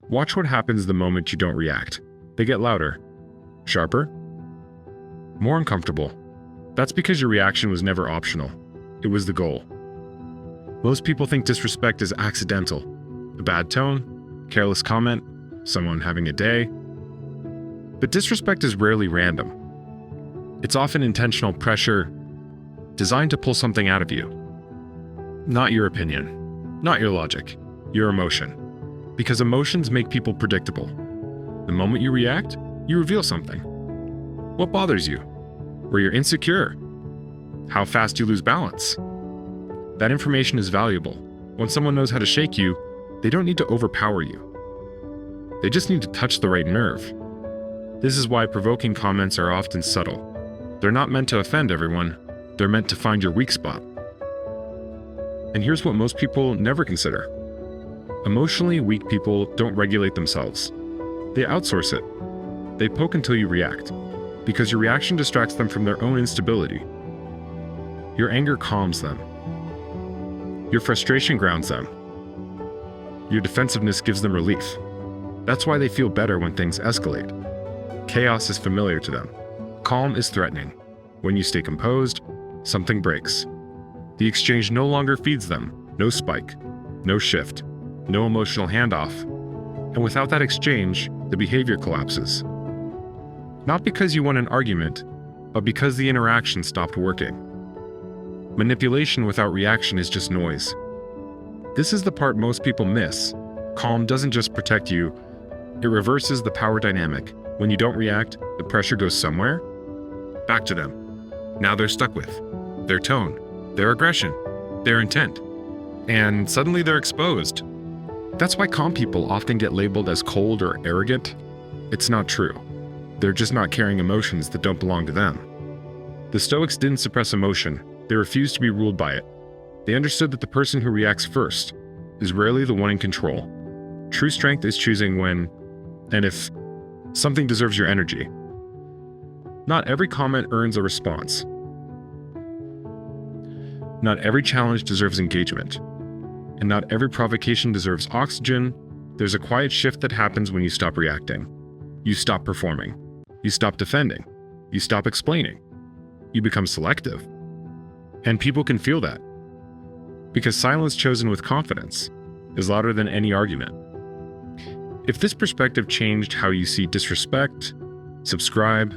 Watch what happens the moment you don't react. They get louder, sharper, more uncomfortable. That's because your reaction was never optional. It was the goal. Most people think disrespect is accidental. A bad tone, careless comment, someone having a day. But disrespect is rarely random. It's often intentional pressure designed to pull something out of you. Not your opinion, not your logic, your emotion. Because emotions make people predictable. The moment you react, you reveal something. What bothers you? Where you're insecure? How fast you lose balance? That information is valuable. When someone knows how to shake you, they don't need to overpower you. They just need to touch the right nerve. This is why provoking comments are often subtle. They're not meant to offend everyone. They're meant to find your weak spot. And here's what most people never consider. Emotionally weak people don't regulate themselves. They outsource it. They poke until you react, because your reaction distracts them from their own instability. Your anger calms them. Your frustration grounds them. Your defensiveness gives them relief. That's why they feel better when things escalate. Chaos is familiar to them. Calm is threatening. When you stay composed, something breaks. The exchange no longer feeds them. No spike, no shift, no emotional handoff. And without that exchange, the behavior collapses. Not because you won an argument, but because the interaction stopped working. Manipulation without reaction is just noise. This is the part most people miss. Calm doesn't just protect you, it reverses the power dynamic. When you don't react, the pressure goes somewhere, back to them. Now they're stuck with their tone, their aggression, their intent. And suddenly they're exposed. That's why calm people often get labeled as cold or arrogant. It's not true. They're just not carrying emotions that don't belong to them. The Stoics didn't suppress emotion. They refused to be ruled by it. They understood that the person who reacts first is rarely the one in control. True strength is choosing when and if something deserves your energy. Not every comment earns a response. Not every challenge deserves engagement. And not every provocation deserves oxygen. There's a quiet shift that happens when you stop reacting. You stop performing. You stop defending. You stop explaining. You become selective. And people can feel that. Because silence chosen with confidence is louder than any argument. If this perspective changed how you see disrespect, subscribe,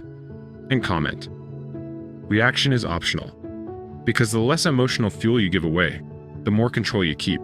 and comment. Reaction is optional. Because the less emotional fuel you give away, the more control you keep.